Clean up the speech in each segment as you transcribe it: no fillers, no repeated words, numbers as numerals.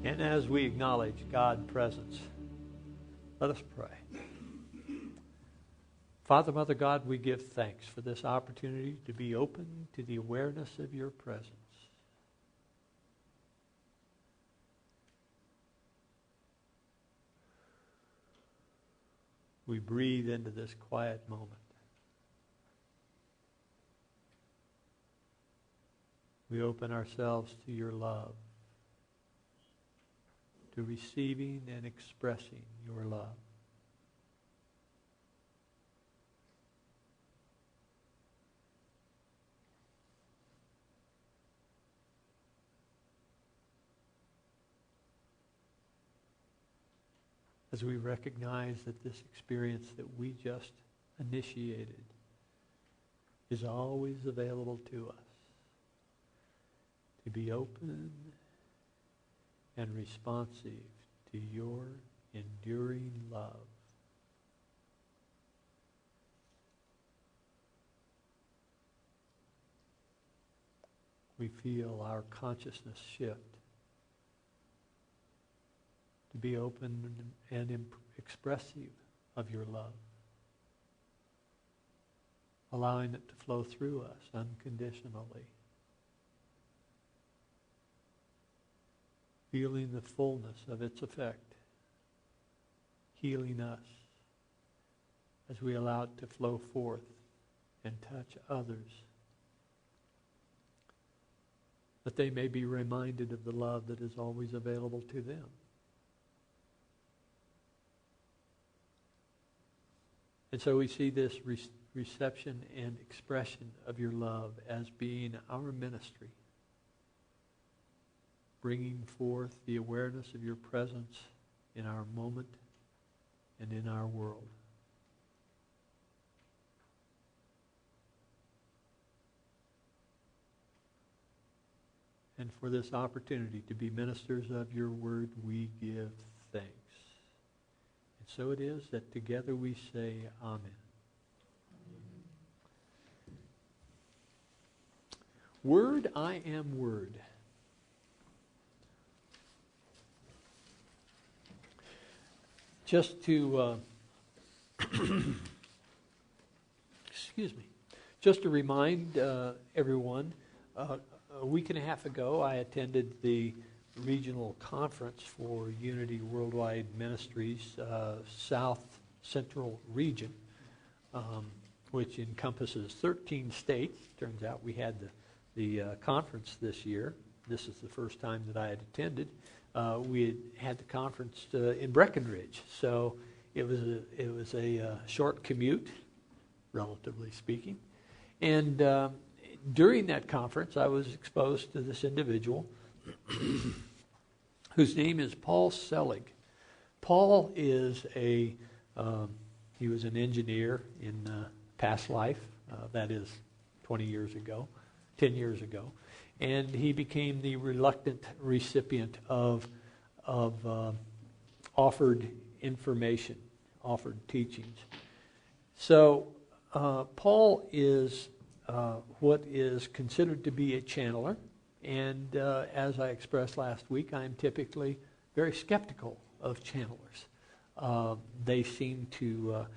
And as we acknowledge God's presence, let us pray. Father, Mother God, we give thanks for this opportunity to be open to the awareness of your presence. We breathe into this quiet moment. We open ourselves to your love, to receiving and expressing your love. As we recognize that this experience that we just initiated is always available to us, to be open and responsive to your enduring love. We feel our consciousness shift to be open and expressive of your love, allowing it to flow through us unconditionally, feeling the fullness of its effect, healing us as we allow it to flow forth and touch others, that they may be reminded of the love that is always available to them. And so we see this reception and expression of your love as being our ministry, bringing forth the awareness of your presence in our moment and in our world. And for this opportunity to be ministers of your word, we give thanks. And so it is that together we say, Amen. Word, I am Word. Just to, just to remind everyone, a week and a half ago I attended the regional conference for Unity Worldwide Ministries South Central Region, which encompasses 13 states. Turns out we had the conference this year. This is the first time that I had attended. We had the conference in Breckenridge, so it was a short commute, relatively speaking. And during that conference, I was exposed to this individual whose name is Paul Selig. Paul is he was an engineer in past life, that is 10 years ago, and he became the reluctant recipient of offered information, offered teachings. So Paul is what is considered to be a channeler. And as I expressed last week, I'm typically very skeptical of channelers. They seem to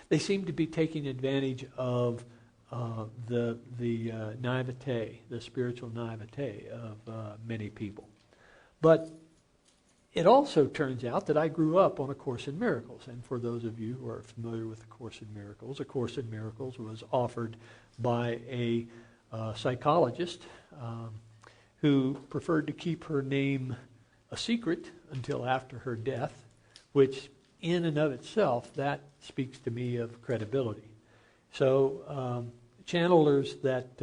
they seem to be taking advantage of the naivete, the spiritual naivete of many people. But it also turns out that I grew up on A Course in Miracles. And for those of you who are familiar with A Course in Miracles was offered by a psychologist who preferred to keep her name a secret until after her death, which in and of itself, that speaks to me of credibility. So channelers that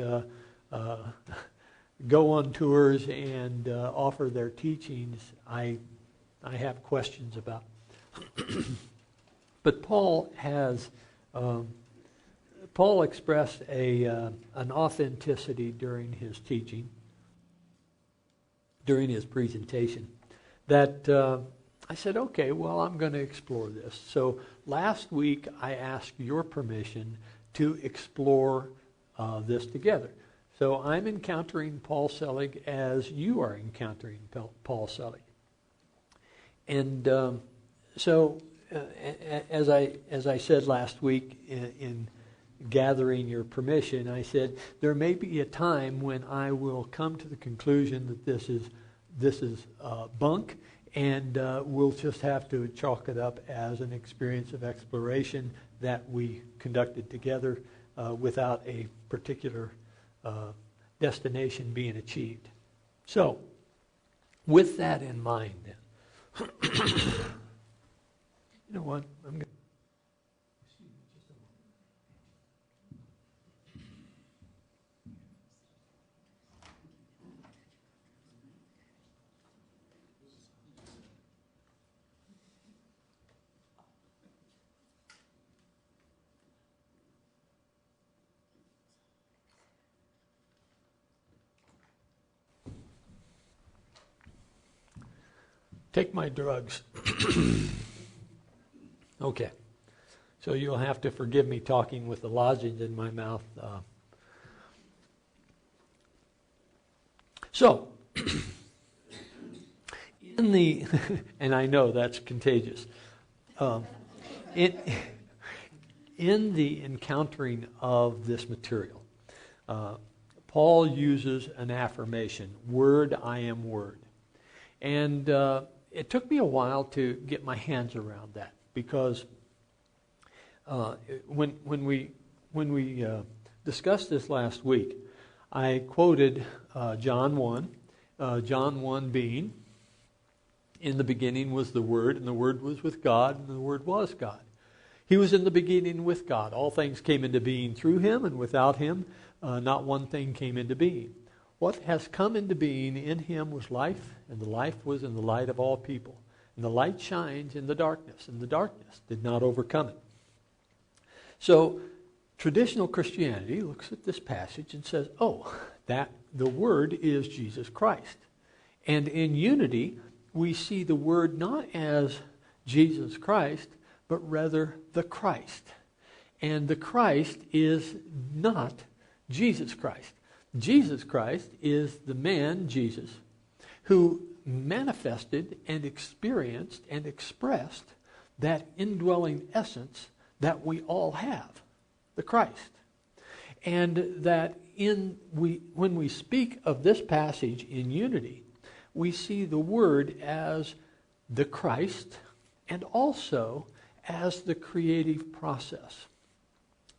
go on tours and offer their teachings, I have questions about. But Paul expressed an authenticity during his teaching, during his presentation, that I said, okay, well, I'm going to explore this. So last week I asked your permission to explore this together. So I'm encountering Paul Selig as you are encountering Paul Selig. And as I said last week in gathering your permission, I said there may be a time when I will come to the conclusion that this is bunk, and we'll just have to chalk it up as an experience of exploration that we conducted together without a particular destination being achieved. So, with that in mind, then, you know what? I'm going to. Take my drugs. Okay. So you'll have to forgive me talking with the lozenge in my mouth. So, in the, and I know that's contagious, in the encountering of this material, Paul uses an affirmation, word, I am word. And it took me a while to get my hands around that, because when we discussed this last week, I quoted John 1, John 1 being, in the beginning was the Word, and the Word was with God, and the Word was God. He was in the beginning with God. All things came into being through Him, and without Him, not one thing came into being. What has come into being in Him was life, and the life was in the light of all people. And the light shines in the darkness, and the darkness did not overcome it. So, traditional Christianity looks at this passage and says, oh, that the Word is Jesus Christ. And in unity, we see the Word not as Jesus Christ, but rather the Christ. And the Christ is not Jesus Christ. Jesus Christ is the man, Jesus, who manifested and experienced and expressed that indwelling essence that we all have, the Christ. And that when we speak of this passage in unity, we see the Word as the Christ and also as the creative process.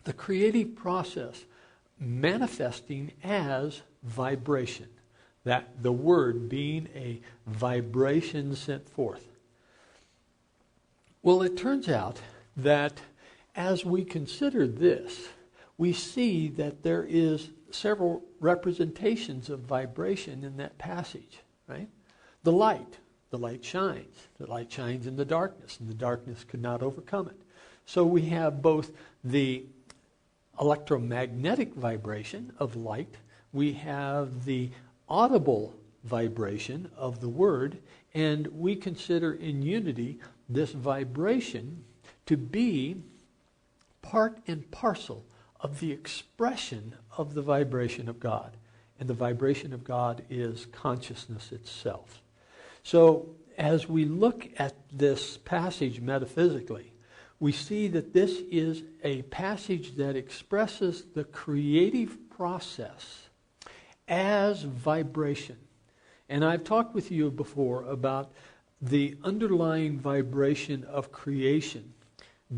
The creative process manifesting as vibration, that the Word being a vibration sent forth. Well, it turns out that as we consider this, we see that there is several representations of vibration in that passage, right? The light shines. The light shines in the darkness, and the darkness could not overcome it. So we have both the electromagnetic vibration of light, we have the audible vibration of the Word, and we consider in unity this vibration to be part and parcel of the expression of the vibration of God. And the vibration of God is consciousness itself. So as we look at this passage metaphysically, we see that this is a passage that expresses the creative process as vibration. And I've talked with you before about the underlying vibration of creation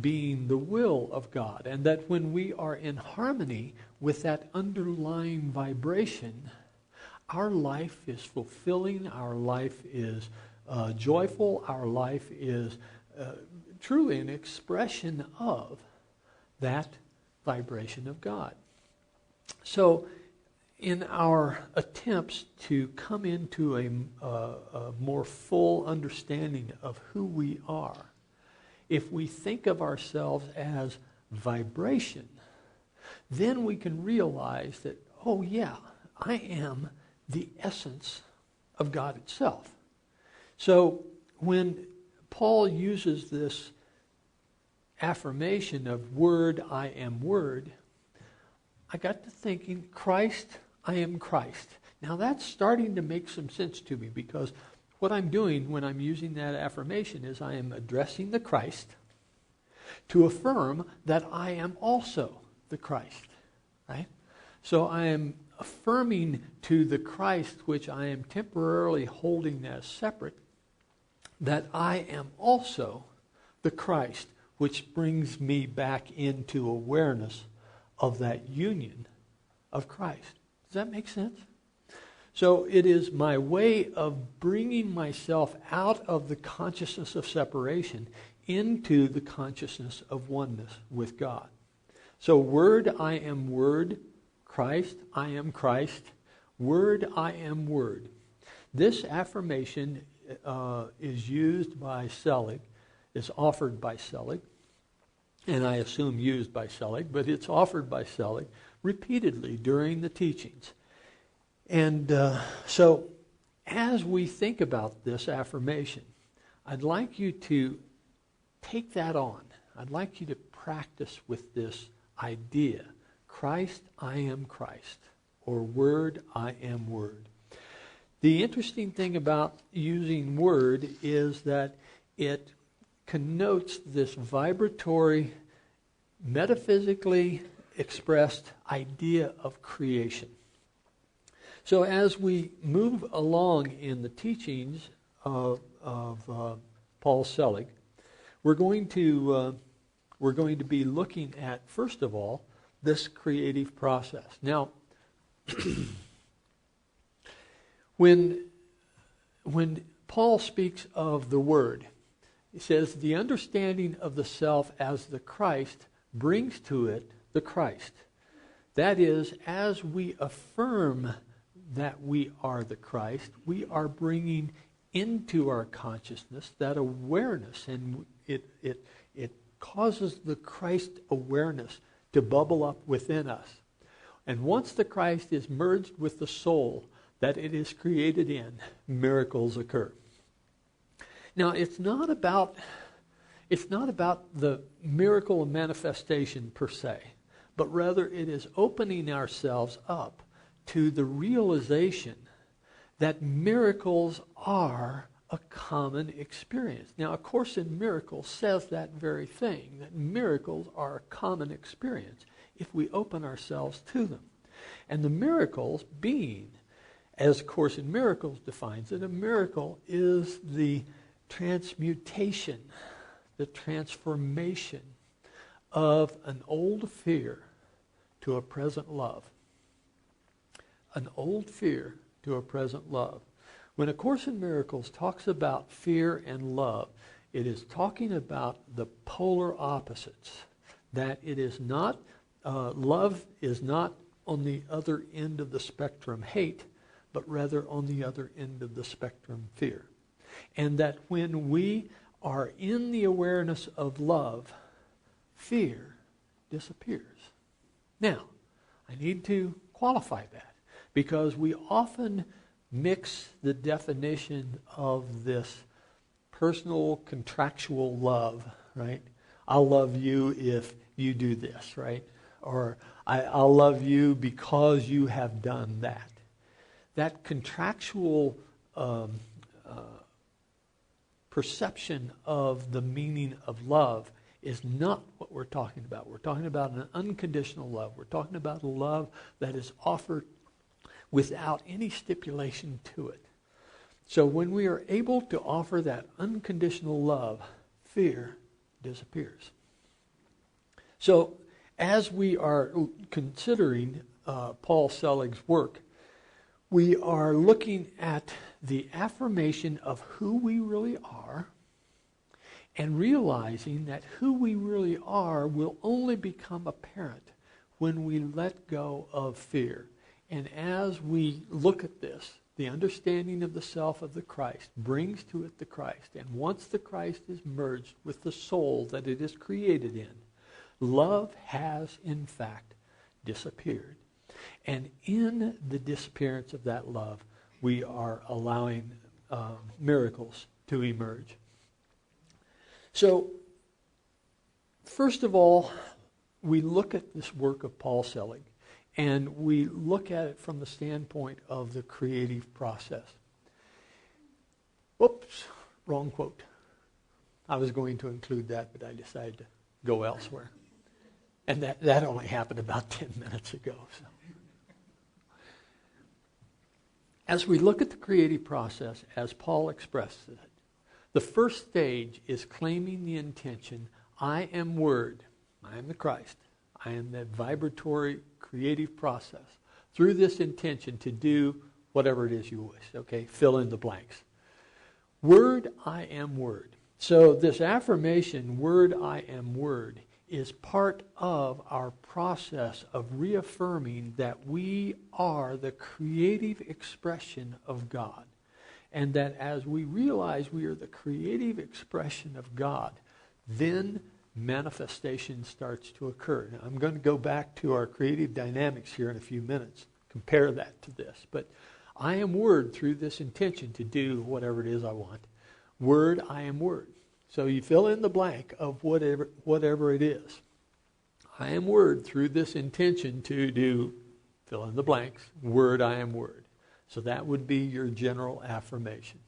being the will of God, and that when we are in harmony with that underlying vibration, our life is fulfilling, our life is joyful, our life is truly an expression of that vibration of God. So in our attempts to come into a more full understanding of who we are, if we think of ourselves as vibration, then we can realize that, oh yeah, I am the essence of God itself. So when Paul uses this affirmation of word, I am word, I got to thinking, Christ, I am Christ. Now that's starting to make some sense to me, because what I'm doing when I'm using that affirmation is I am addressing the Christ to affirm that I am also the Christ, right? So I am affirming to the Christ, which I am temporarily holding as separate, that I am also the Christ, which brings me back into awareness of that union of Christ. Does that make sense? So it is my way of bringing myself out of the consciousness of separation into the consciousness of oneness with God. So Word, I am Word. Christ, I am Christ. Word, I am Word. This affirmation is used by Selig, is offered by Selig, and I assume used by Selig, but it's offered by Selig repeatedly during the teachings. And so as we think about this affirmation, I'd like you to take that on. I'd like you to practice with this idea. Christ, I am Christ. Or Word, I am Word. The interesting thing about using Word is that it connotes this vibratory, metaphysically expressed idea of creation. So as we move along in the teachings of Paul Selig, we're going to be looking at, first of all, this creative process. Now, when Paul speaks of the Word, he says the understanding of the self as the Christ brings to it the Christ. That is, as we affirm that we are the Christ, we are bringing into our consciousness that awareness, and it causes the Christ awareness to bubble up within us. And once the Christ is merged with the soul that it is created in, miracles occur. Now, it's not about the miracle of manifestation per se, but rather it is opening ourselves up to the realization that miracles are a common experience. Now, A Course in Miracles says that very thing, that miracles are a common experience if we open ourselves to them. And the miracles being, as A Course in Miracles defines it, a miracle is the transmutation, the transformation of an old fear to a present love. An old fear to a present love. When A Course in Miracles talks about fear and love, it is talking about the polar opposites. That it is not, love is not on the other end of the spectrum hate, but rather on the other end of the spectrum fear. And that when we are in the awareness of love, fear disappears. Now, I need to qualify that, because we often mix the definition of this personal contractual love, right? I'll love you if you do this, right? Or I'll love you because you have done that. That contractual perception of the meaning of love is not what we're talking about. We're talking about an unconditional love. We're talking about a love that is offered without any stipulation to it. So when we are able to offer that unconditional love, fear disappears. So as we are considering Paul Selig's work, we are looking at the affirmation of who we really are, and realizing that who we really are will only become apparent when we let go of fear. And as we look at this, the understanding of the self of the Christ brings to it the Christ. And once the Christ is merged with the soul that it is created in, love has, in fact, disappeared. And in the disappearance of that love, we are allowing miracles to emerge. So, first of all, we look at this work of Paul Selig, and we look at it from the standpoint of the creative process. Whoops, wrong quote. I was going to include that, but I decided to go elsewhere. And that only happened about 10 minutes ago. So. As we look at the creative process, as Paul expressed it, the first stage is claiming the intention, I am Word, I am the Christ, I am that vibratory creative process. Through this intention to do whatever it is you wish, okay? Fill in the blanks. Word, I am Word. So this affirmation, Word, I am Word, is part of our process of reaffirming that we are the creative expression of God. And that as we realize we are the creative expression of God, then manifestation starts to occur. Now, I'm going to go back to our creative dynamics here in a few minutes, compare that to this. But I am Word through this intention to do whatever it is I want. Word, I am Word. So you fill in the blank of whatever it is. I am Word through this intention to do, fill in the blanks, Word, I am Word. So that would be your general affirmation.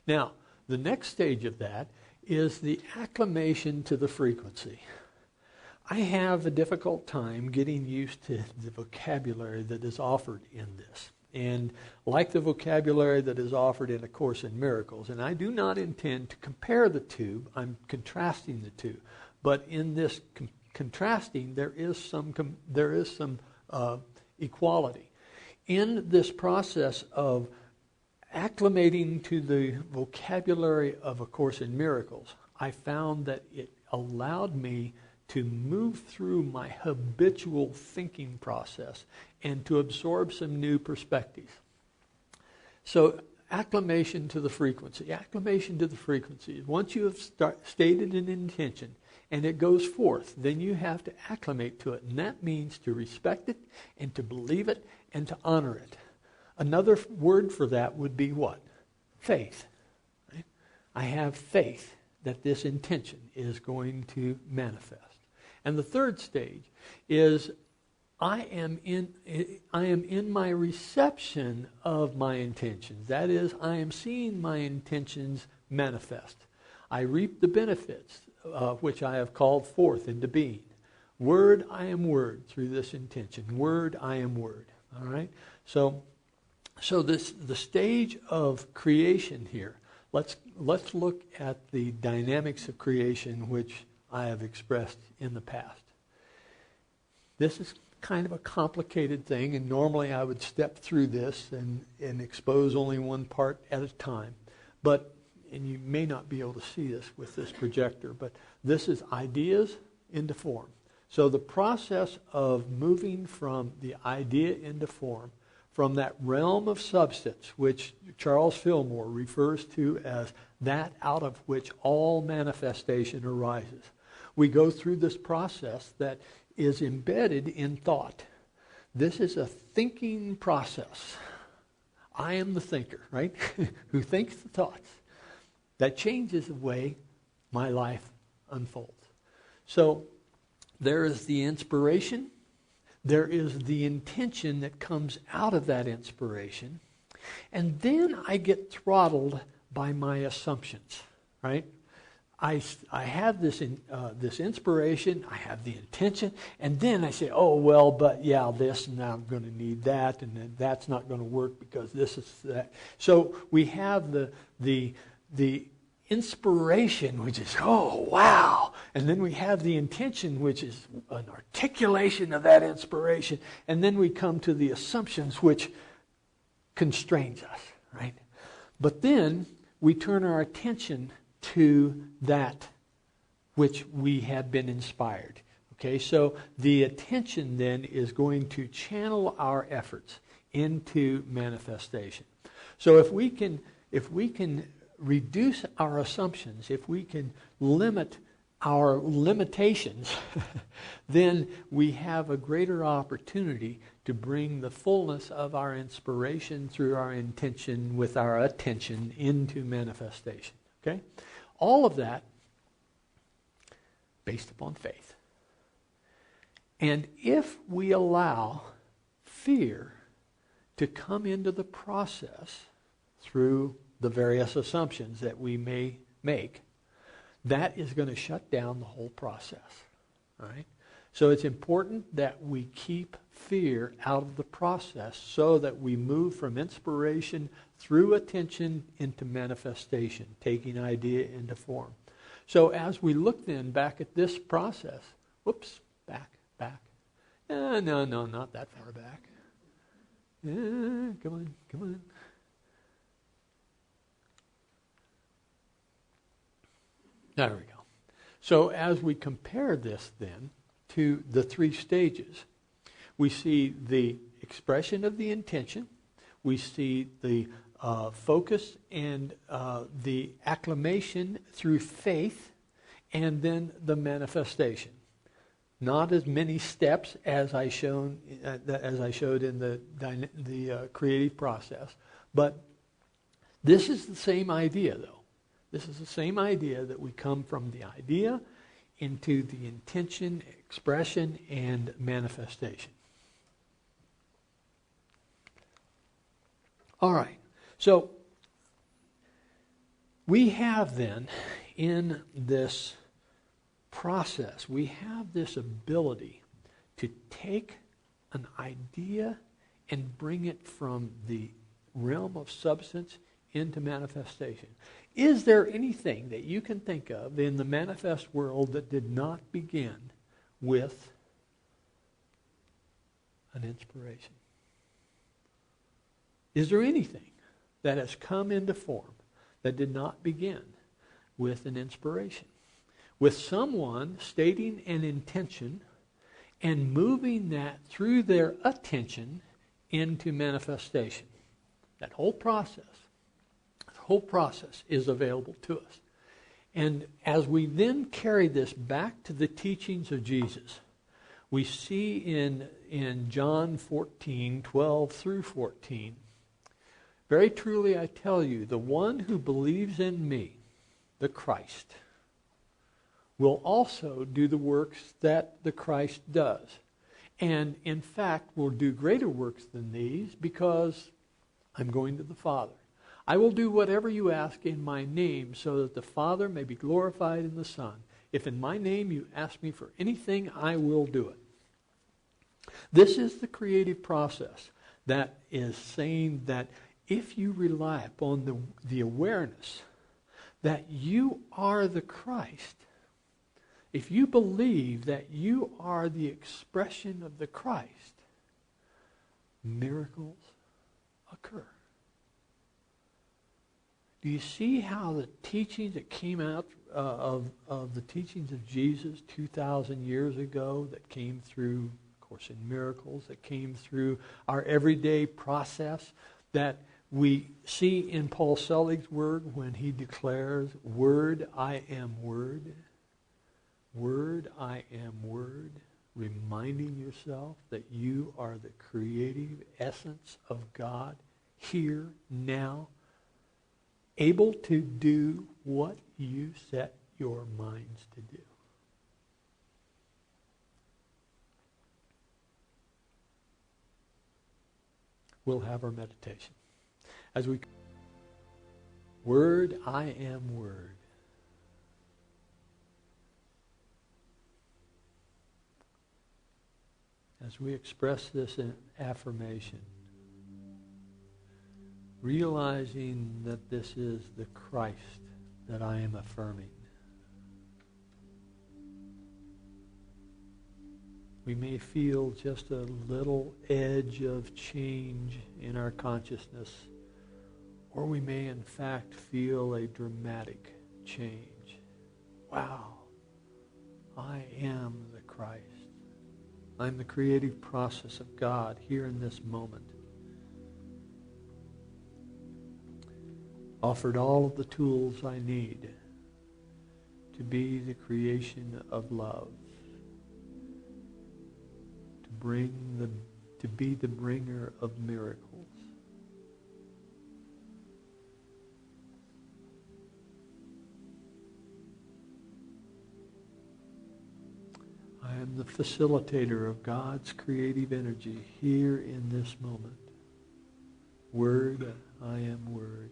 Now, the next stage of that is the acclimation to the frequency. I have a difficult time getting used to the vocabulary that is offered in this. And like the vocabulary that is offered in A Course in Miracles, and I do not intend to compare the two, I'm contrasting the two. But in this contrasting, there is some equality. In this process of acclimating to the vocabulary of A Course in Miracles, I found that it allowed me to move through my habitual thinking process and to absorb some new perspectives. So acclimation to the frequency. Acclimation to the frequency. Once you have stated an intention and it goes forth, then you have to acclimate to it. And that means to respect it and to believe it and to honor it. Another word for that would be what? Faith. Right? I have faith that this intention is going to manifest. And the third stage is I am in my reception of my intentions. That is, I am seeing my intentions manifest. I reap the benefits which I have called forth into being. Word, I am Word through this intention. Word, I am Word. All right? So the stage of creation here. Let's look at the dynamics of creation which I have expressed in the past. This is kind of a complicated thing, and normally I would step through this and expose only one part at a time. And you may not be able to see this with this projector, but this is ideas into form. So the process of moving from the idea into form, from that realm of substance, which Charles Fillmore refers to as that out of which all manifestation arises. We go through this process that is embedded in thought. This is a thinking process. I am the thinker, right? Who thinks the thoughts. That changes the way my life unfolds. So there is the inspiration. There is the intention that comes out of that inspiration. And then I get throttled by my assumptions, right? I have this inspiration, I have the intention, and then I say, oh, well, but yeah, this, and now I'm going to need that, and then that's not going to work because this is that. So we have the inspiration, which is, oh, wow. And then we have the intention, which is an articulation of that inspiration. And then we come to the assumptions, which constrains us, right? But then we turn our attention to that which we have been inspired. Okay, so the attention then is going to channel our efforts into manifestation. So if we can reduce our assumptions, if we can limit our limitations, then we have a greater opportunity to bring the fullness of our inspiration through our intention with our attention into manifestation. Okay? All of that based upon faith. And if we allow fear to come into the process through the various assumptions that we may make, that is going to shut down the whole process. All right? So it's important that we keep fear out of the process so that we move from inspiration through attention into manifestation, taking idea into form. So as we look then back at this process, back. No, not that far back. Come on. There we go. So as we compare this then to the three stages, we see the expression of the intention, we see the focus and the acclamation through faith, and then the manifestation. Not as many steps as I showed in the creative process, but this is the same idea, though. This is the same idea that we come from the idea into the intention, expression, and manifestation. All right. So we have then in this process, we have this ability to take an idea and bring it from the realm of substance into manifestation. Is there anything that you can think of in the manifest world that did not begin with an inspiration? Is there anything that has come into form that did not begin with an inspiration? With someone stating an intention and moving that through their attention into manifestation. That whole process is available to us. And as we then carry this back to the teachings of Jesus, we see in John 14:12 through 14, very truly I tell you, the one who believes in me, the Christ, will also do the works that the Christ does. And in fact, will do greater works than these because I'm going to the Father. I will do whatever you ask in my name so that the Father may be glorified in the Son. If in my name you ask me for anything, I will do it. This is the creative process that is saying that if you rely upon the awareness that you are the Christ, if you believe that you are the expression of the Christ, miracles occur. Do you see how the teachings that came out of the teachings of Jesus 2,000 years ago that came through, of course, in miracles, that came through our everyday process, that we see in Paul Selig's word when he declares, Word, I am Word. Word, I am Word. Reminding yourself that you are the creative essence of God here, now, able to do what you set your minds to do. We'll have our meditation. As we Word, I am Word. As we express this in affirmation, realizing that this is the Christ that I am affirming. We may feel just a little edge of change in our consciousness, or we may in fact feel a dramatic change. Wow, I am the Christ. I'm the creative process of God here in this moment. Offered all of the tools I need to be the creation of love, to be the bringer of miracles. I am the facilitator of God's creative energy here in this moment. Word, I am Word.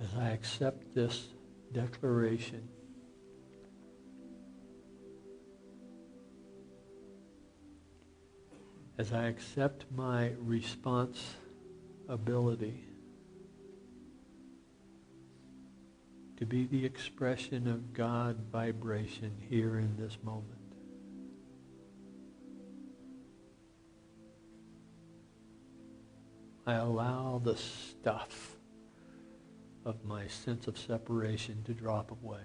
As I accept this declaration, as I accept my responsibility to be the expression of God vibration here in this moment, I allow the stuff of my sense of separation to drop away.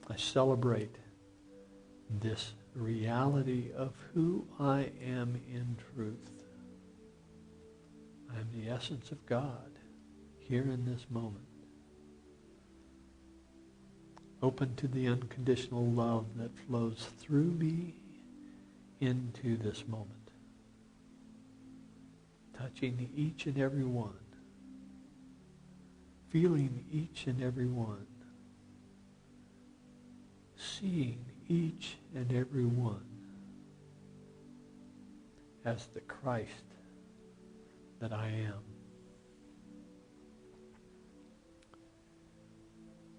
I celebrate this reality of who I am in truth. I am the essence of God here in this moment, open to the unconditional love that flows through me into this moment, touching each and every one, feeling each and every one, seeing each and every one as the Christ that I am.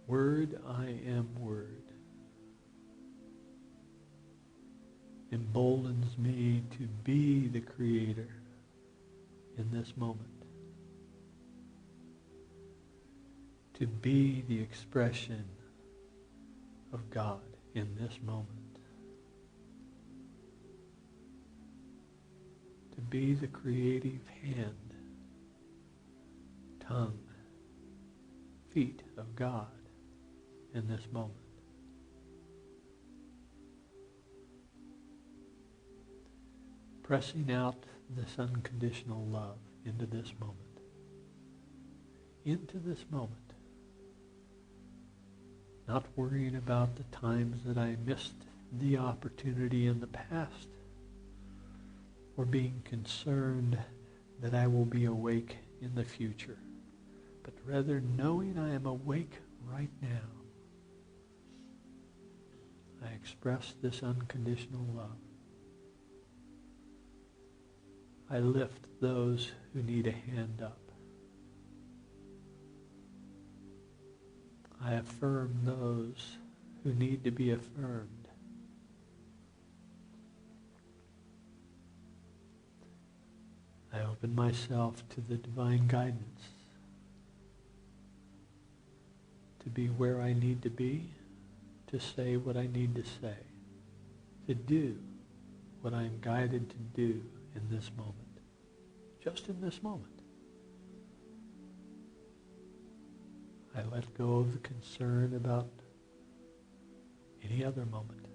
Word, I am Word, emboldens me to be the creator in this moment, to be the expression of God in this moment, to be the creative hand, tongue, feet of God in this moment. Pressing out this unconditional love into this moment. Into this moment. Not worrying about the times that I missed the opportunity in the past, or being concerned that I will be awake in the future, but rather knowing I am awake right now. I express this unconditional love. I lift those who need a hand up. I affirm those who need to be affirmed. I open myself to the divine guidance, to be where I need to be, to say what I need to say, to do what I am guided to do in this moment, just in this moment. I let go of the concern about any other moment.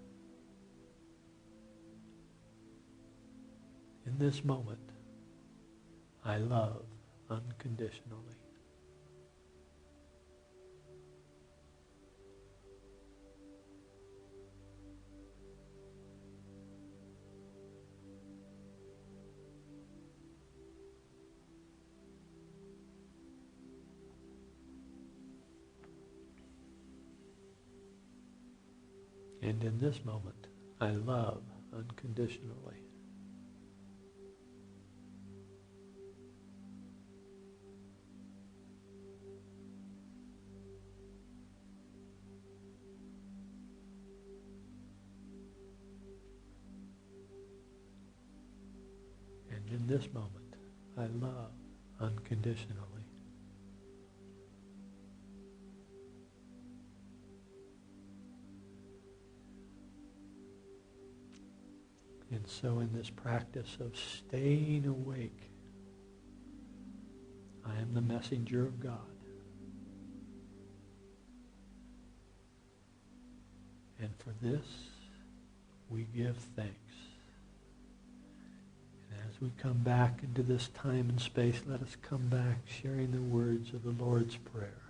In this moment, I love unconditionally. And in this moment, I love unconditionally. And in this moment, I love unconditionally. And so in this practice of staying awake, I am the messenger of God. And for this, we give thanks. And as we come back into this time and space, let us come back sharing the words of the Lord's Prayer.